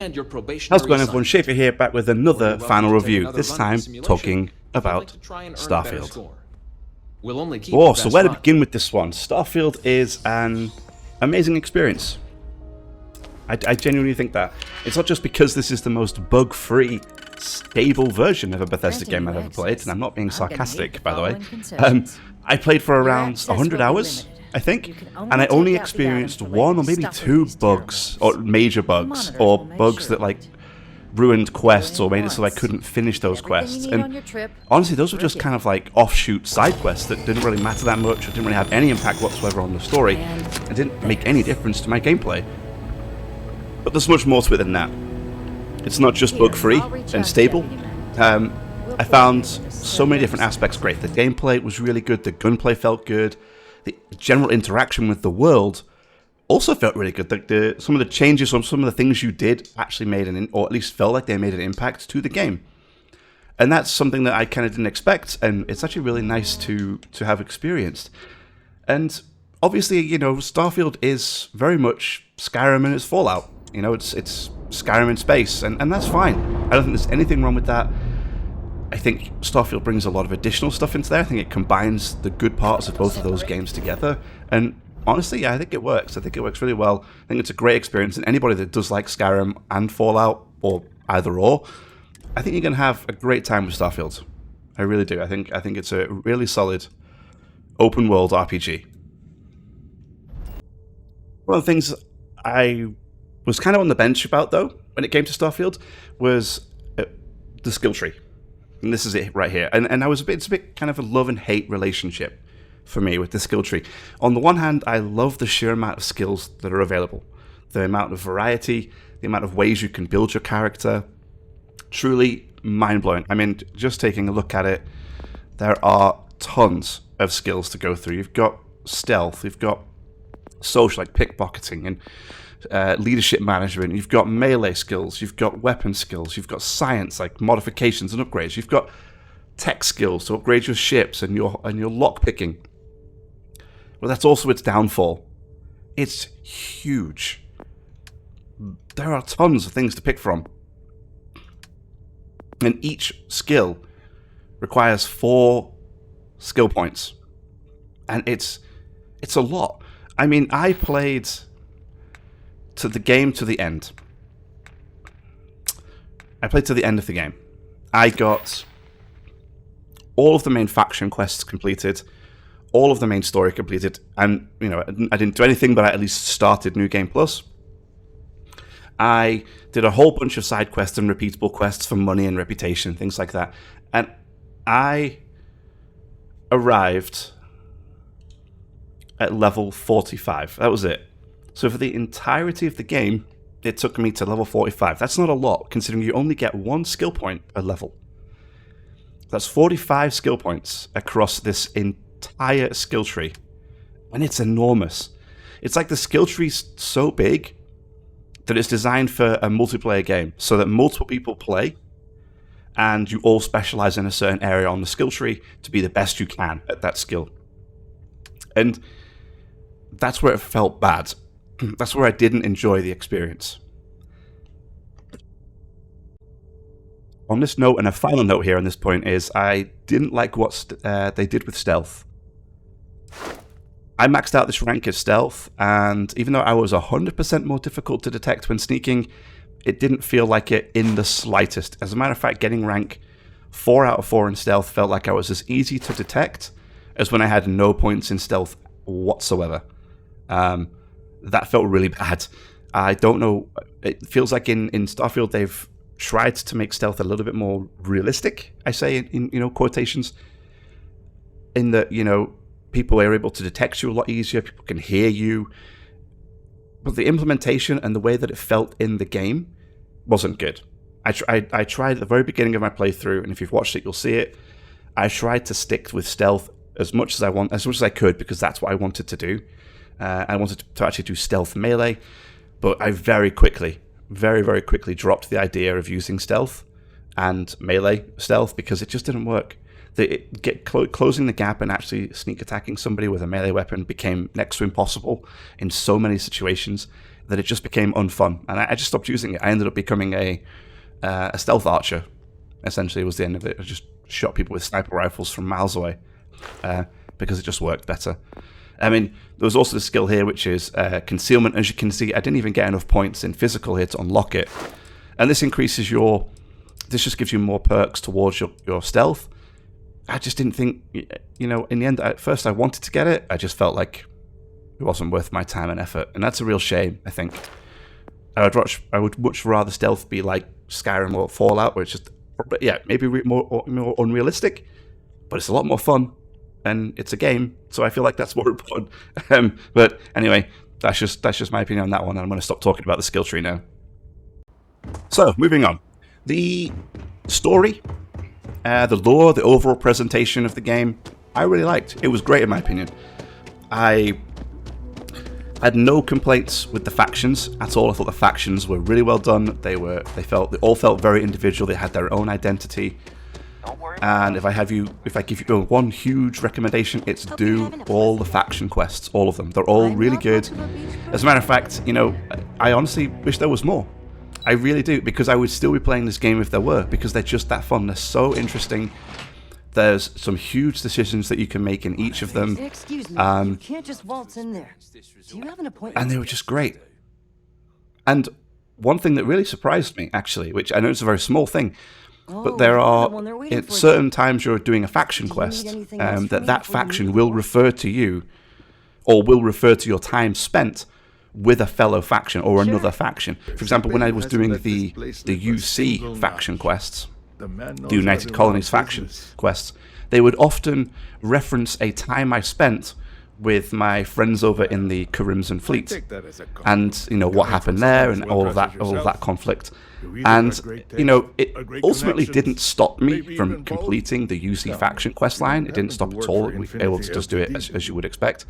And your How's it going, probationary everyone? assignment. Schaefer here, back with another You're welcome final to take review, another this run at the time simulation talking if you'd about like to try and earn a better Starfield. score. We'll only keep Oh, your so best where to run. begin with this one? Starfield is an amazing experience. I genuinely think that. It's not just because this is the most bug-free, stable version of a Bethesda game I've ever played, and I'm not being sarcastic, by the way. I played for around 100 hours, I think, and I only experienced one or maybe two bugs, or major bugs, or bugs that like ruined quests or made it so I couldn't finish those quests. And honestly, those were just kind of like offshoot side quests that didn't really matter that much, or didn't really have any impact whatsoever on the story, and didn't make any difference to my gameplay. But there's much more to it than that. It's not just bug-free and stable. I found so many different aspects great. The gameplay was really good, the gunplay felt good, the general interaction with the world also felt really good. Some of the changes, some of the things you did actually made or at least felt like they made an impact to the game. And that's something that I kind of didn't expect, and it's actually really nice to have experienced. And obviously, you know, Starfield is very much Skyrim and its Fallout. You know, it's Skyrim in space, and that's fine. I don't think there's anything wrong with that. I think Starfield brings a lot of additional stuff into there. I think it combines the good parts of both of those games together. And honestly, yeah, I think it works. I think it works really well. I think it's a great experience. And anybody that does like Skyrim and Fallout, or either or, I think you're going to have a great time with Starfield. I really do. I think it's a really solid open world RPG. One of the things I was kind of on the bench about, though, when it came to Starfield, was the skill tree. And this is it right here. And it's a bit kind of a love and hate relationship for me with the skill tree. On the one hand, I love the sheer amount of skills that are available. The amount of variety, the amount of ways you can build your character. Truly mind-blowing. I mean, just taking a look at it, there are tons of skills to go through. You've got stealth, you've got social, like pickpocketing, and leadership management. You've got melee skills, you've got weapon skills, you've got science, like modifications and upgrades. You've got tech skills to upgrade your ships and your lock picking. Well, that's also its downfall. It's huge. There are tons of things to pick from, and each skill requires 4 skill points, and it's a lot. I mean, I played to the game to the end. I played to the end of the game. I got all of the main faction quests completed, all of the main story completed, and you know, I didn't do anything, but I at least started New Game Plus. I did a whole bunch of side quests and repeatable quests for money and reputation, things like that. And I arrived at level 45. That was it. So for the entirety of the game, it took me to level 45. That's not a lot, considering you only get 1 skill point per level. That's 45 skill points across this entire skill tree. And it's enormous. It's like the skill tree's so big that it's designed for a multiplayer game, so that multiple people play, and you all specialize in a certain area on the skill tree to be the best you can at that skill. And that's where it felt bad. That's where I didn't enjoy the experience. On this note, and a final note here on this point, is I didn't like what they did with stealth. I maxed out this rank as stealth, and even though I was 100% more difficult to detect when sneaking, it didn't feel like it in the slightest. As a matter of fact, getting rank 4 out of 4 in stealth felt like I was as easy to detect as when I had no points in stealth whatsoever. That felt really bad. I don't know. It feels like in Starfield they've tried to make stealth a little bit more realistic. I say in you know, quotations, in that, you know, people are able to detect you a lot easier. People can hear you, but the implementation and the way that it felt in the game wasn't good. I tried at the very beginning of my playthrough, and if you've watched it, you'll see it. I tried to stick with stealth as much as I could, because that's what I wanted to do. I wanted to actually do stealth melee, but I very quickly dropped the idea of using stealth and melee stealth, because it just didn't work. Closing the gap and actually sneak attacking somebody with a melee weapon became next to impossible in so many situations. that it just became unfun, and I just stopped using it. I ended up becoming a stealth archer. Essentially, was the end of it. I just shot people with sniper rifles from miles away because it just worked better. I mean, there was also the skill here, which is concealment. As you can see, I didn't even get enough points in physical here to unlock it. And this increases your... This just gives you more perks towards your stealth. I just didn't think... You know, in the end, at first I wanted to get it. I just felt like it wasn't worth my time and effort. And that's a real shame, I think. I would much rather stealth be like Skyrim or Fallout, where it's just... Yeah, maybe more unrealistic, but it's a lot more fun. And it's a game, so I feel like that's more important. But anyway, that's just my opinion on that one, and I'm going to stop talking about the skill tree now. So, moving on. The story, the lore, the overall presentation of the game, I really liked. It was great in my opinion. I had no complaints with the factions at all. I thought the factions were really well done. They all felt very individual. They had their own identity. And if I give you one huge recommendation, it's do all the faction quests, all of them. They're all really good. As a matter of fact, you know, I honestly wish there was more. I really do, because I would still be playing this game if there were, because they're just that fun. They're so interesting. There's some huge decisions that you can make in each of them. Excuse me, you can't just waltz in there. Do you have an appointment? And they were just great. And one thing that really surprised me, actually, which I know is a very small thing, but there are, at certain times you're doing a faction quest, that faction will refer to you, or will refer to your time spent with a fellow faction or another faction. For example, when I was doing the UC faction quests, the United Colonies faction quests, they would often reference a time I spent with my friends over in the Crimson Fleet, and you know what happened there, and all of that conflict. And you know, it ultimately didn't stop me from completing the UC faction quest line. It didn't stop at all. We were able to just do it as you would expect.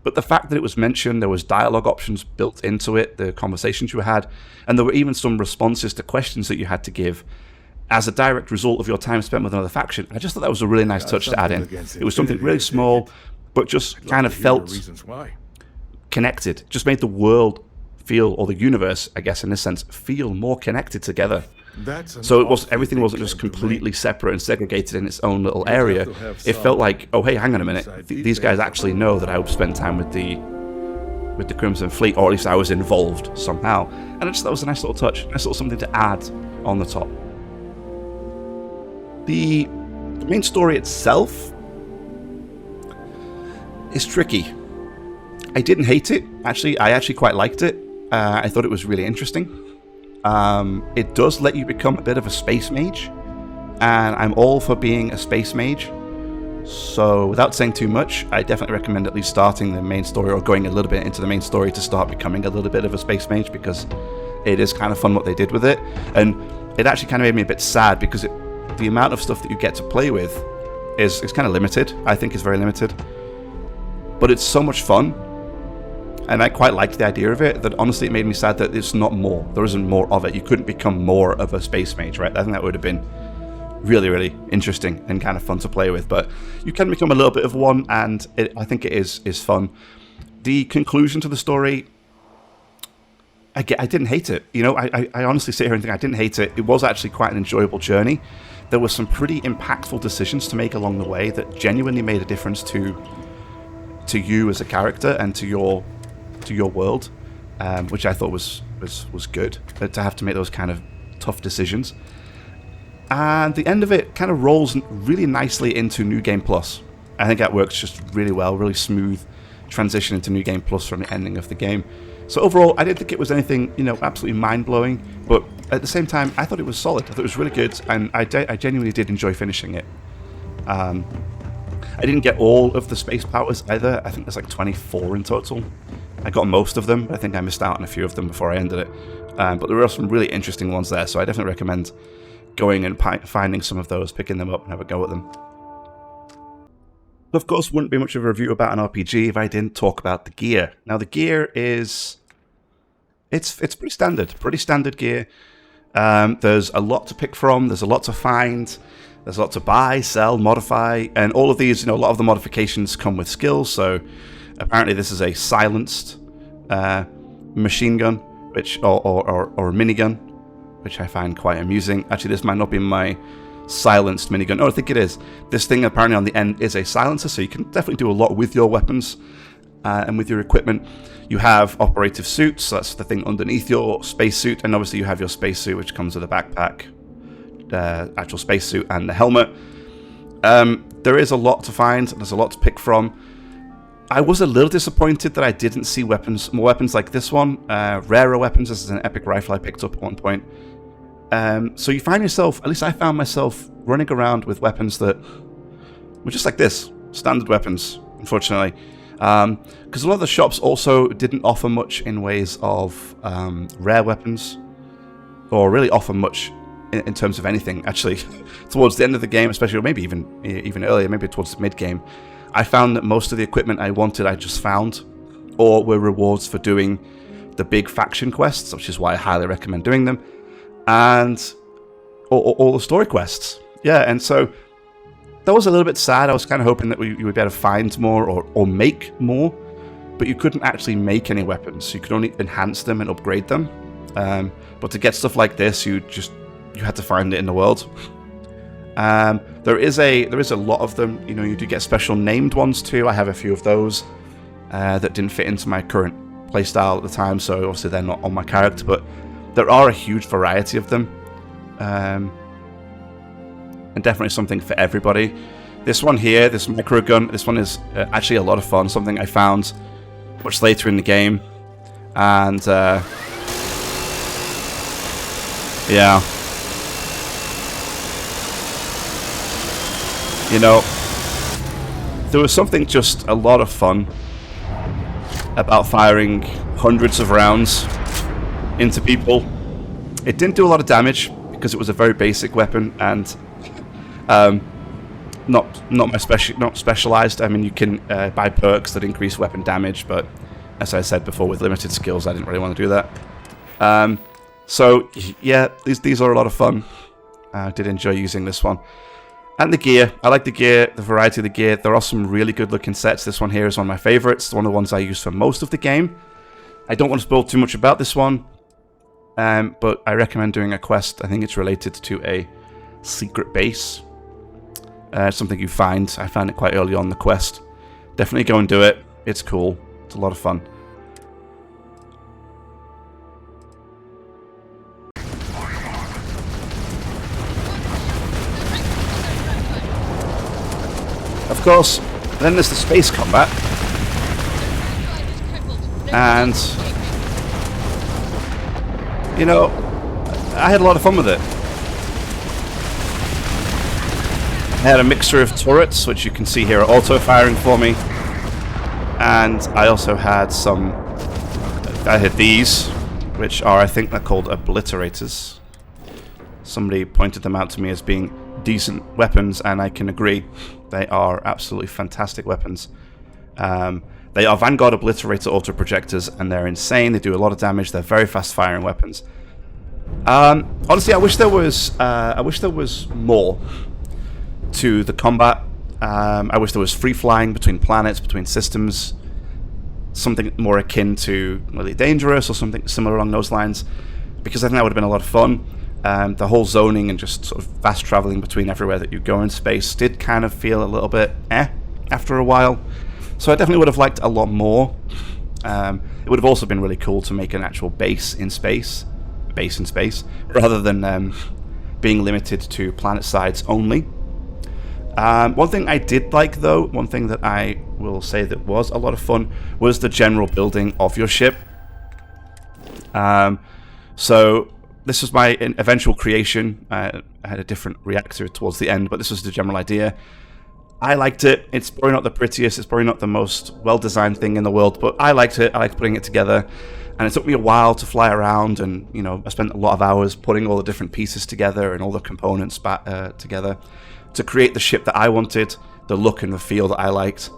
But the fact that it was mentioned, there was dialogue options built into it, the conversations you had, and there were even some responses to questions that you had to give as a direct result of your time spent with another faction. I just thought that was a really nice touch to add in. It was something really small, but just kind of felt connected. Just made the world feel, or the universe, I guess in this sense, feel more connected together. So everything wasn't just completely separate and segregated in its own little area. It felt like, oh hey, hang on a minute, these guys actually know that I would spend time with the Crimson Fleet, or at least I was involved somehow. And I just thought that was a nice little touch, nice little something to add on the top. The main story itself is tricky. I didn't hate it. I actually quite liked it. I thought it was really interesting. It does let you become a bit of a space mage, and I'm all for being a space mage. So without saying too much, I definitely recommend at least starting the main story, or going a little bit into the main story to start becoming a little bit of a space mage, because it is kind of fun what they did with it. And it actually kind of made me a bit sad, because the amount of stuff that you get to play with is kind of limited. I think is very limited. But it's so much fun. And I quite liked the idea of it, that honestly it made me sad that it's not more. There isn't more of it. You couldn't become more of a space mage, right? I think that would have been really, really interesting and kind of fun to play with. But you can become a little bit of one, and I think it is fun. The conclusion to the story, I didn't hate it. You know, I honestly sit here and think I didn't hate it. It was actually quite an enjoyable journey. There were some pretty impactful decisions to make along the way that genuinely made a difference to you as a character and to your world, which I thought was good, to have to make those kind of tough decisions. And the end of it kind of rolls really nicely into New Game Plus. I think that works just really well, really smooth transition into New Game Plus from the ending of the game. So overall, I didn't think it was anything, you know, absolutely mind-blowing, but at the same time, I thought it was solid. I thought it was really good, and I genuinely did enjoy finishing it. I didn't get all of the space powers either. I think there's like 24 in total. I got most of them, but I think I missed out on a few of them before I ended it. But there were some really interesting ones there, so I definitely recommend going and finding some of those, picking them up, and have a go at them. Of course, wouldn't be much of a review about an RPG if I didn't talk about the gear. Now, the gear is... It's pretty standard gear. There's a lot to pick from, there's a lot to find, there's a lot to buy, sell, modify, and all of these, you know, a lot of the modifications come with skills, so apparently this is a silenced machine gun, which or a minigun, which I find quite amusing. Actually, this might not be my silenced minigun. Oh, I think it is. This thing apparently on the end is a silencer, so you can definitely do a lot with your weapons and with your equipment. You have operative suits, so that's the thing underneath your spacesuit, and obviously you have your spacesuit, which comes with a backpack, actual spacesuit, and the helmet. There is a lot to find. There's a lot to pick from. I was a little disappointed that I didn't see more weapons like this one, rarer weapons. This is an epic rifle I picked up at one point. So you find yourself, at least I found myself, running around with weapons that were just like this, standard weapons, unfortunately. Because a lot of the shops also didn't offer much in ways of rare weapons, or really offer much in terms of anything, actually. Towards the end of the game, especially, or maybe even earlier, maybe towards the mid-game, I found that most of the equipment I wanted I just found, or were rewards for doing the big faction quests, which is why I highly recommend doing them, and all the story quests. Yeah, and so that was a little bit sad. I was kind of hoping that you would be able to find more or make more, but you couldn't actually make any weapons. You could only enhance them and upgrade them. But to get stuff like this, you had to find it in the world. There is a lot of them. You know, you do get special named ones too. I have a few of those that didn't fit into my current playstyle at the time, so obviously they're not on my character. But there are a huge variety of them, and definitely something for everybody. This one here, this micro gun, this one is actually a lot of fun. Something I found much later in the game, and yeah. You know, there was something just a lot of fun about firing hundreds of rounds into people. It didn't do a lot of damage because it was a very basic weapon and not specialized. I mean, you can buy perks that increase weapon damage, but as I said before, with limited skills, I didn't really want to do that. So yeah, these are a lot of fun. I did enjoy using this one. And the gear. I like the gear, the variety of the gear. There are some really good looking sets. This one here is one of my favorites. One of the ones I use for most of the game. I don't want to spoil too much about this one, but I recommend doing a quest. I think it's related to a secret base. Something you find. I found it quite early on in the quest. Definitely go and do it. It's cool. It's a lot of fun. Of course, then there's the space combat, and you know, I had a lot of fun with it. I had a mixture of turrets, which you can see here are auto-firing for me, and I also had I had these, which are, I think they're called obliterators. Somebody pointed them out to me as being decent weapons, and I can agree. They are absolutely fantastic weapons. They are Vanguard Obliterator auto-projectors, and they're insane. They do a lot of damage. They're very fast-firing weapons. Honestly, I wish there was more to the combat. I wish there was free-flying between planets, between systems. Something more akin to Really Dangerous or something similar along those lines, because I think that would have been a lot of fun. The whole zoning and just sort of fast traveling between everywhere that you go in space did kind of feel a little bit after a while. So I definitely would have liked a lot more. It would have also been really cool to make an actual base in space, rather than being limited to planet sides only. One thing I did like, though, one thing that I will say that was a lot of fun, was the general building of your ship. So this was my eventual creation. I had a different reactor towards the end, but this was the general idea. I liked it. It's probably not the prettiest, it's probably not the most well-designed thing in the world, but I liked it. I liked putting it together. And it took me a while to fly around, and you know, I spent a lot of hours putting all the different pieces together and all the components together to create the ship that I wanted, the look and the feel that I liked.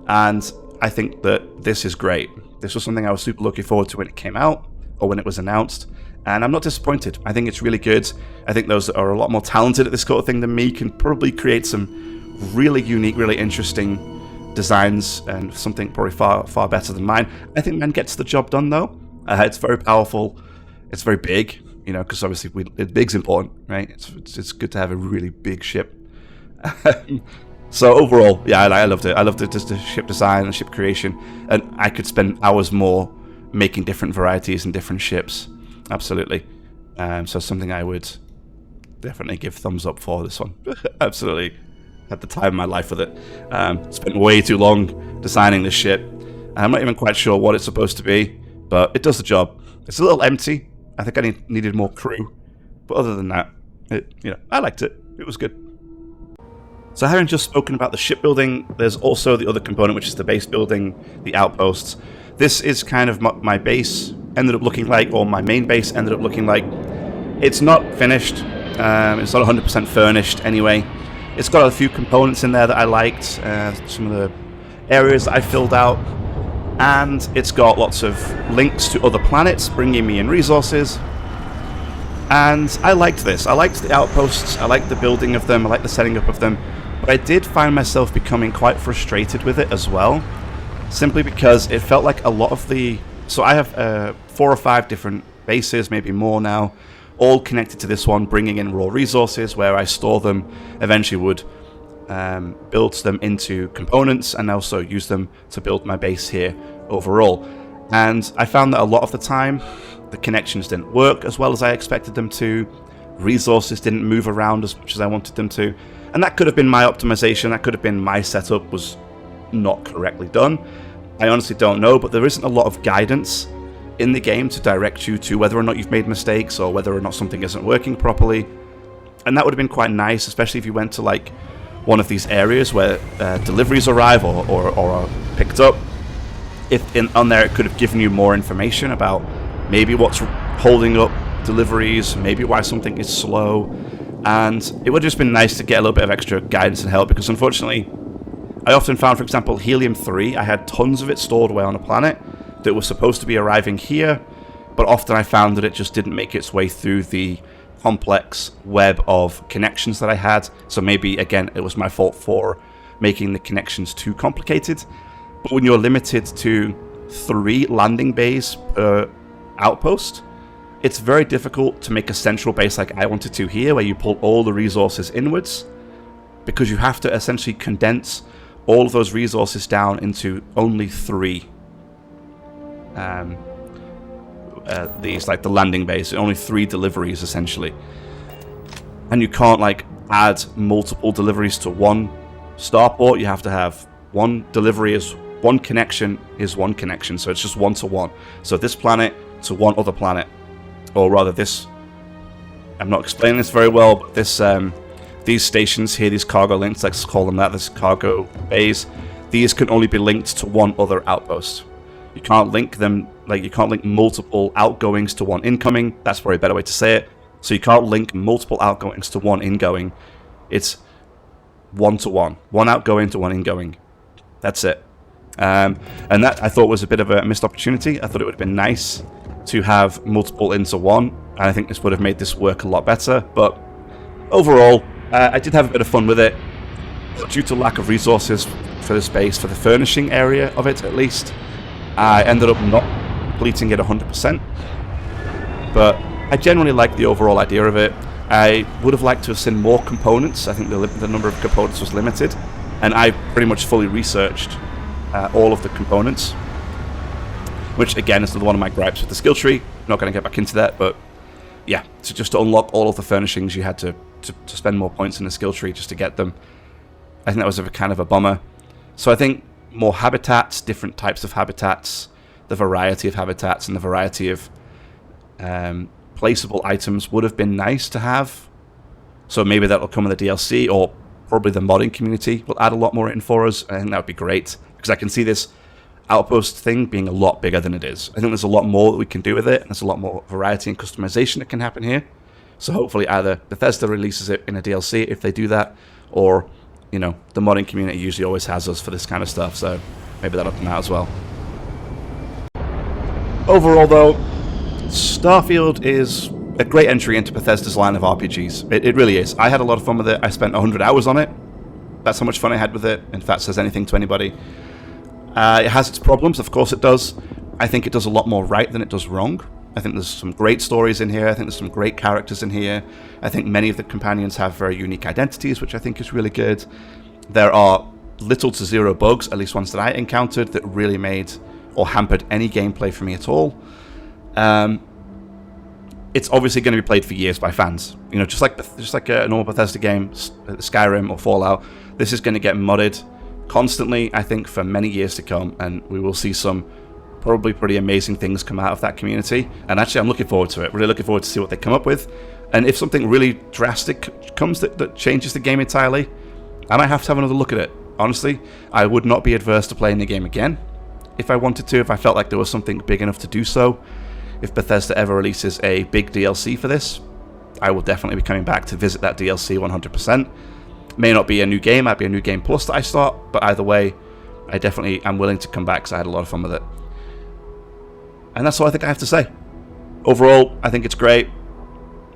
And I think that this is great. This was something I was super looking forward to when it came out, or when it was announced. And I'm not disappointed. I think it's really good. I think those that are a lot more talented at this sort of thing than me can probably create some really unique, really interesting designs, and something probably far better than mine. I think mine gets the job done, though. It's very powerful. It's very big, you know, because obviously big's important, right? It's good to have a really big ship. So overall, yeah, I loved it. I loved it, just the ship design and ship creation, and I could spend hours more making different varieties and different ships. Absolutely. So something I would definitely give thumbs up for this one. Absolutely. Had the time of my life with it. Spent way too long designing this ship. I'm not even quite sure what it's supposed to be, but it does the job. It's a little empty. I think I needed more crew. But other than that, I liked it. It was good. So having just spoken about the shipbuilding, there's also the other component, which is the base building, the outposts. This is kind of my base ended up looking like, or my main base ended up looking like. It's not finished. It's not 100% furnished anyway. It's got a few components in there that I liked, some of the areas that I filled out, and it's got lots of links to other planets, bringing me in resources. And I liked this. I liked the outposts, I liked the building of them, I liked the setting up of them, but I did find myself becoming quite frustrated with it as well, simply because it felt like a lot of the... So I have 4 or 5 different bases, maybe more now, all connected to this one, bringing in raw resources where I store them, eventually would build them into components and also use them to build my base here overall. And I found that a lot of the time, the connections didn't work as well as I expected them to, resources didn't move around as much as I wanted them to, and that could have been my optimization, that could have been my setup was not correctly done. I honestly don't know, but there isn't a lot of guidance in the game to direct you to whether or not you've made mistakes or whether or not something isn't working properly. And that would have been quite nice, especially if you went to like one of these areas where deliveries arrive or are picked up. If on there it could have given you more information about maybe what's holding up deliveries, maybe why something is slow, and it would have just been nice to get a little bit of extra guidance and help, because unfortunately I often found, for example, helium-3, I had tons of it stored away on a planet that was supposed to be arriving here, but often I found that it just didn't make its way through the complex web of connections that I had. So maybe, again, it was my fault for making the connections too complicated. But when you're limited to 3 landing bays per outpost, it's very difficult to make a central base like I wanted to here, where you pull all the resources inwards, because you have to essentially condense all of those resources down into only 3 these, like the landing base, only 3 deliveries essentially, and you can't like add multiple deliveries to one starport. You have to have one delivery is one connection, so it's just 1 to 1. So this planet to one other planet, or rather this, I'm not explaining this very well, but this these stations here, these cargo links, let's call them that, this cargo bays, these can only be linked to one other outpost. You can't link them, like you can't link multiple outgoings to one incoming. That's probably a better way to say it. So you can't link multiple outgoings to one ingoing. It's 1 to 1. One outgoing to one ingoing. That's it. And that I thought was a bit of a missed opportunity. I thought it would have been nice to have multiple into one. And I think this would have made this work a lot better. But overall, I did have a bit of fun with it. Due to lack of resources for the space, for the furnishing area of it at least, I ended up not completing it 100%, but I generally like the overall idea of it. I would have liked to have seen more components. I think the number of components was limited, and I pretty much fully researched all of the components, which again is one of my gripes with the skill tree. I'm not going to get back into that, but yeah, just to unlock all of the furnishings, you had to spend more points in the skill tree just to get them. I think that was kind of a bummer. So I think more habitats, different types of habitats, the variety of habitats and the variety of placeable items would have been nice to have. So maybe that'll come in the DLC, or probably the modding community will add a lot more in for us. I think that would be great, because I can see this outpost thing being a lot bigger than it is. I think there's a lot more that we can do with it, and there's a lot more variety and customization that can happen here. So hopefully either Bethesda releases it in a DLC if they do that, or you know, the modding community usually always has us for this kind of stuff, so maybe that'll come out as well. Overall though, Starfield is a great entry into Bethesda's line of RPGs. It really is. I had a lot of fun with it. I spent 100 hours on it. That's how much fun I had with it, if that says anything to anybody. It has its problems, of course it does. I think it does a lot more right than it does wrong. I think there's some great stories in here. I think there's some great characters in here. I think many of the companions have very unique identities, which I think is really good. There are little to zero bugs, at least ones that I encountered, that really made or hampered any gameplay for me at all. It's obviously going to be played for years by fans. You know, just like a normal Bethesda game, Skyrim or Fallout, this is going to get modded constantly, I think, for many years to come, and we will see some probably pretty amazing things come out of that community. And actually, I'm looking forward to it. Really looking forward to see what they come up with. And if something really drastic comes that changes the game entirely, I might have to have another look at it. Honestly, I would not be adverse to playing the game again if I wanted to, if I felt like there was something big enough to do so. If Bethesda ever releases a big DLC for this, I will definitely be coming back to visit that DLC 100%. May not be a new game, might be a new game plus that I start, but either way, I definitely am willing to come back because I had a lot of fun with it. And that's all I think I have to say. Overall, I think it's great.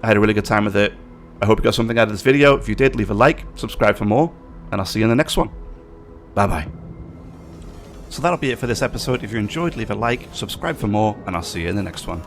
I had a really good time with it. I hope you got something out of this video. If you did, leave a like, subscribe for more, and I'll see you in the next one. Bye-bye. So that'll be it for this episode. If you enjoyed, leave a like, subscribe for more, and I'll see you in the next one.